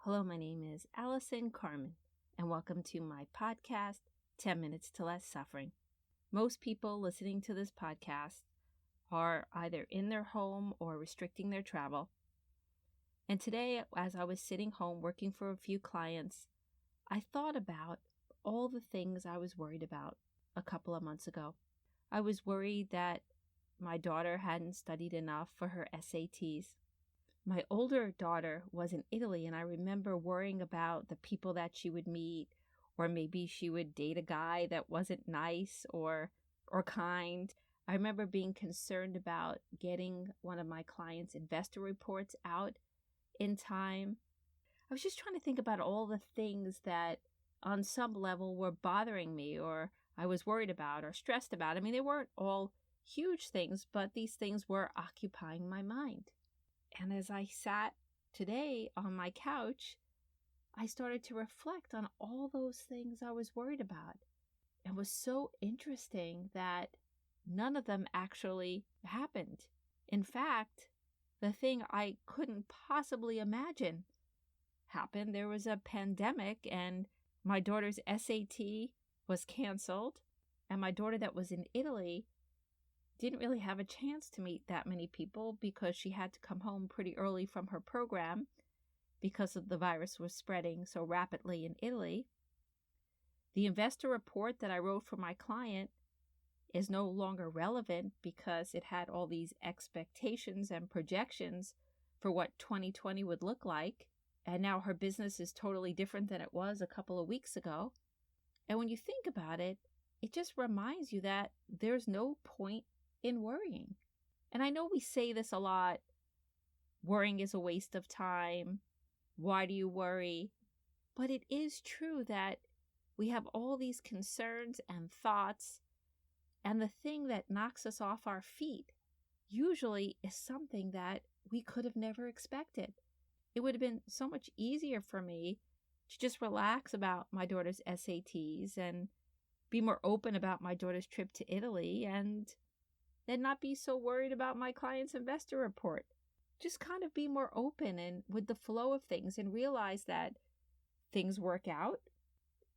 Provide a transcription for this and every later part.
Hello, my name is Allison Carmen, and welcome to my podcast, 10 Minutes to Less Suffering. Most people listening to this podcast are either in their home or restricting their travel. And today, as I was sitting home working for a few clients, I thought about all the things I was worried about a couple of months ago. I was worried that my daughter hadn't studied enough for her SATs. My older daughter was in Italy, and I remember worrying about the people that she would meet, or maybe she would date a guy that wasn't nice or kind. I remember being concerned about getting one of my clients' investor reports out in time. I was just trying to think about all the things that on some level were bothering me, or I was worried about or stressed about. I mean, they weren't all huge things, but these things were occupying my mind. And as I sat today on my couch, I started to reflect on all those things I was worried about. It was so interesting that none of them actually happened. In fact, the thing I couldn't possibly imagine happened. There was a pandemic and my daughter's SAT was canceled, and my daughter that was in Italy didn't really have a chance to meet that many people because she had to come home pretty early from her program because of the virus was spreading so rapidly in Italy. The investor report that I wrote for my client is no longer relevant because it had all these expectations and projections for what 2020 would look like. And now her business is totally different than it was a couple of weeks ago. And when you think about it, it just reminds you that there's no point in worrying. And I know we say this a lot. Worrying is a waste of time. Why do you worry? But it is true that we have all these concerns and thoughts, and the thing that knocks us off our feet usually is something that we could have never expected. It would have been so much easier for me to just relax about my daughter's SATs and be more open about my daughter's trip to Italy and then not be so worried about my client's investor report. Just kind of be more open and with the flow of things and realize that things work out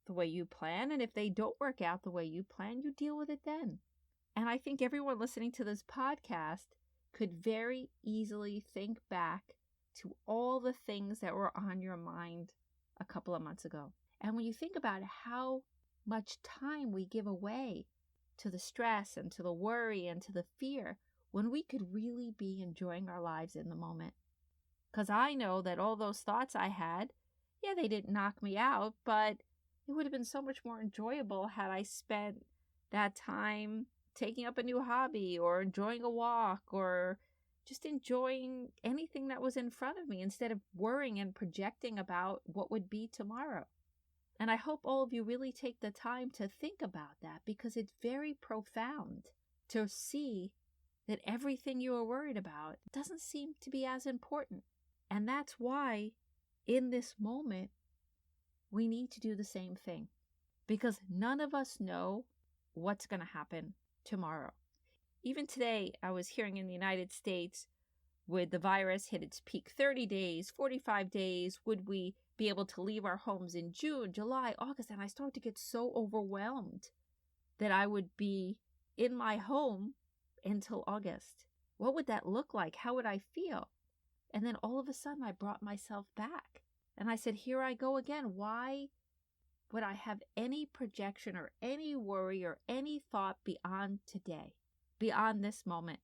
the way you plan. And if they don't work out the way you plan, you deal with it then. And I think everyone listening to this podcast could very easily think back to all the things that were on your mind a couple of months ago. And when you think about how much time we give away to the stress and to the worry and to the fear when we could really be enjoying our lives in the moment. Because I know that all those thoughts I had, they didn't knock me out, but it would have been so much more enjoyable had I spent that time taking up a new hobby or enjoying a walk or just enjoying anything that was in front of me instead of worrying and projecting about what would be tomorrow. And I hope all of you really take the time to think about that because it's very profound to see that everything you are worried about doesn't seem to be as important. And that's why in this moment, we need to do the same thing because none of us know what's going to happen tomorrow. Even today, I was hearing in the United States, would the virus hit its peak 30 days, 45 days? Would we be able to leave our homes in June, July, August? And I started to get so overwhelmed that I would be in my home until August. What would that look like? How would I feel? And then all of a sudden I brought myself back. And I said, here I go again. Why would I have any projection or any worry or any thought beyond today, beyond this moment?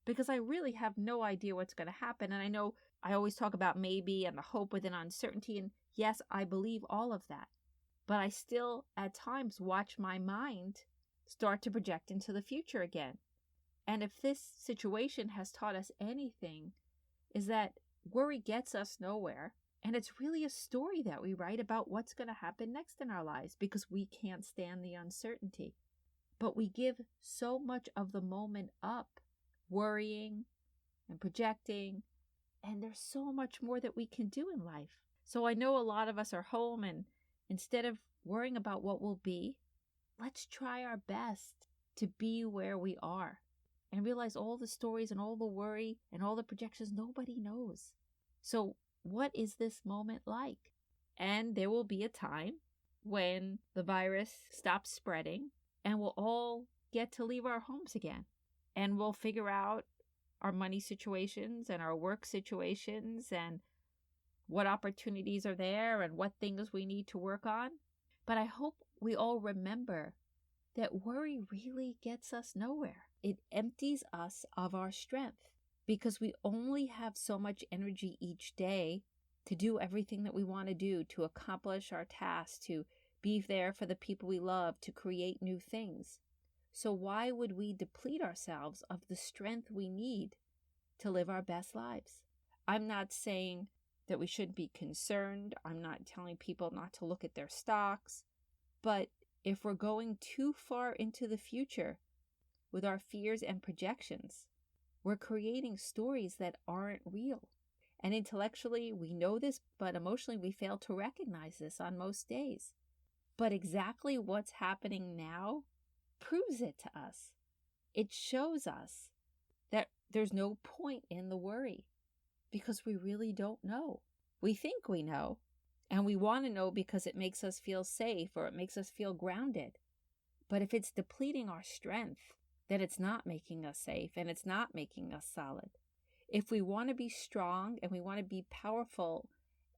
Because I really have no idea what's going to happen. And I know I always talk about maybe and the hope within uncertainty. And yes, I believe all of that. But I still at times watch my mind start to project into the future again. And if this situation has taught us anything, is that worry gets us nowhere. And it's really a story that we write about what's going to happen next in our lives because we can't stand the uncertainty. But we give so much of the moment up, worrying and projecting, and there's so much more that we can do in life. So I know a lot of us are home, and instead of worrying about what will be, let's try our best to be where we are and realize all the stories and all the worry and all the projections nobody knows. So what is this moment like? And there will be a time when the virus stops spreading and we'll all get to leave our homes again. And we'll figure out our money situations and our work situations and what opportunities are there and what things we need to work on. But I hope we all remember that worry really gets us nowhere. It empties us of our strength because we only have so much energy each day to do everything that we want to do, to accomplish our tasks, to be there for the people we love, to create new things. So why would we deplete ourselves of the strength we need to live our best lives? I'm not saying that we shouldn't be concerned. I'm not telling people not to look at their stocks. But if we're going too far into the future with our fears and projections, we're creating stories that aren't real. And intellectually, we know this, but emotionally, we fail to recognize this on most days. But exactly what's happening now proves it to us. It shows us that there's no point in the worry because we really don't know. We think we know, and we want to know because it makes us feel safe or it makes us feel grounded. But if it's depleting our strength, then it's not making us safe and it's not making us solid. If we want to be strong and we want to be powerful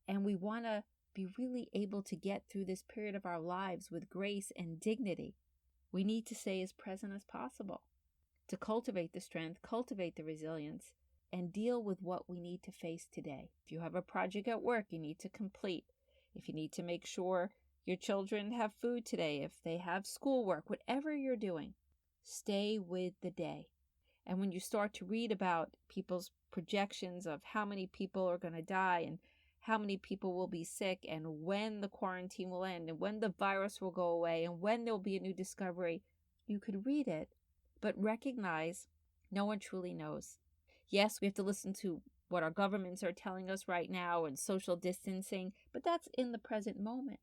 and we want to be really able to get through this period of our lives with grace and dignity, we need to stay as present as possible to cultivate the strength, cultivate the resilience, and deal with what we need to face today. If you have a project at work you need to complete, if you need to make sure your children have food today, if they have schoolwork, whatever you're doing, stay with the day. And when you start to read about people's projections of how many people are going to die and how many people will be sick and when the quarantine will end and when the virus will go away and when there'll be a new discovery, you could read it, but recognize no one truly knows. Yes, we have to listen to what our governments are telling us right now and social distancing, but that's in the present moment.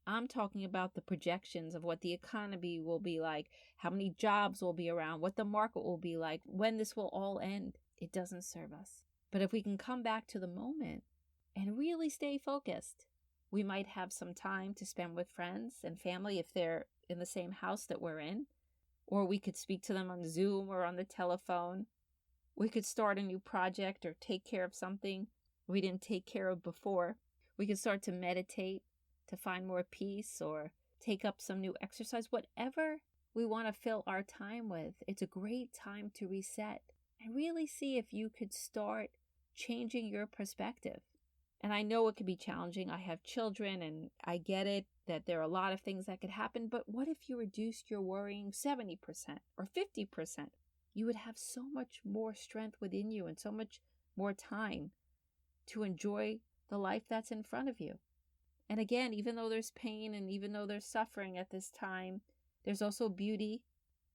I'm talking about the projections of what the economy will be like, how many jobs will be around, what the market will be like, when this will all end. It doesn't serve us. But if we can come back to the moment and really stay focused, we might have some time to spend with friends and family if they're in the same house that we're in, or we could speak to them on Zoom or on the telephone. We could start a new project or take care of something we didn't take care of before. We could start to meditate to find more peace or take up some new exercise. Whatever we want to fill our time with, it's a great time to reset and really see if you could start changing your perspective. And I know it can be challenging. I have children and I get it that there are a lot of things that could happen. But what if you reduced your worrying 70% or 50%? You would have so much more strength within you and so much more time to enjoy the life that's in front of you. And again, even though there's pain and even though there's suffering at this time, there's also beauty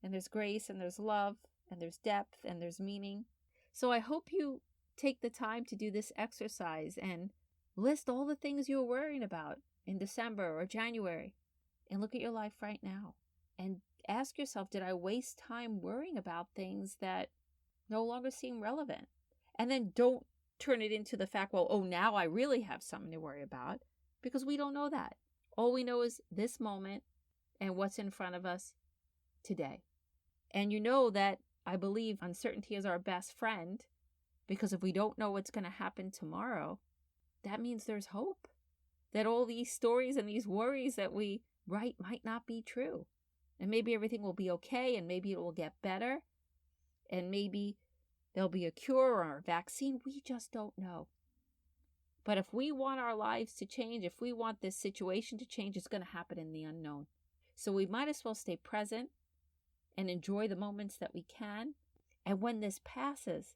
and there's grace and there's love and there's depth and there's meaning. So I hope you take the time to do this exercise and list all the things you're worrying about in December or January and look at your life right now and ask yourself, did I waste time worrying about things that no longer seem relevant? And then don't turn it into the fact, well, oh, now I really have something to worry about, because we don't know that. All we know is this moment and what's in front of us today. And you know that I believe uncertainty is our best friend, because if we don't know what's going to happen tomorrow, that means there's hope. That all these stories and these worries that we write might not be true. And maybe everything will be okay, and maybe it will get better, and maybe there'll be a cure or a vaccine. We just don't know. But if we want our lives to change, if we want this situation to change, it's going to happen in the unknown. So we might as well stay present and enjoy the moments that we can. And when this passes,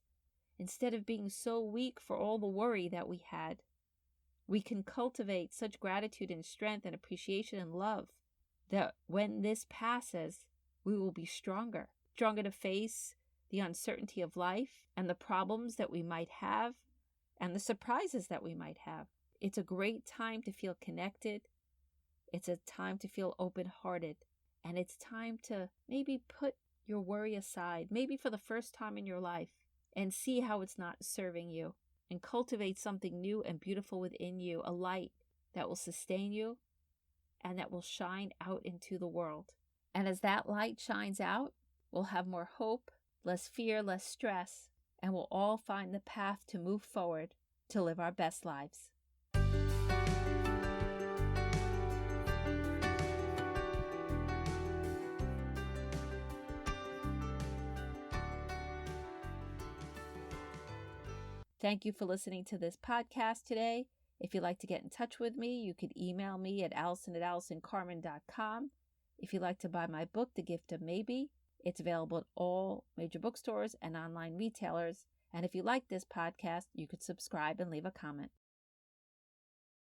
instead of being so weak for all the worry that we had, we can cultivate such gratitude and strength and appreciation and love that when this passes, we will be stronger to face the uncertainty of life and the problems that we might have and the surprises that we might have. It's a great time to feel connected. It's a time to feel open-hearted. And it's time to maybe put your worry aside, maybe for the first time in your life, and see how it's not serving you, and cultivate something new and beautiful within you, a light that will sustain you and that will shine out into the world. And as that light shines out, we'll have more hope, less fear, less stress, and we'll all find the path to move forward to live our best lives. Thank you for listening to this podcast today. If you'd like to get in touch with me, you could email me at allison@allisoncarmen.com. If you'd like to buy my book, The Gift of Maybe, it's available at all major bookstores and online retailers. And if you like this podcast, you could subscribe and leave a comment.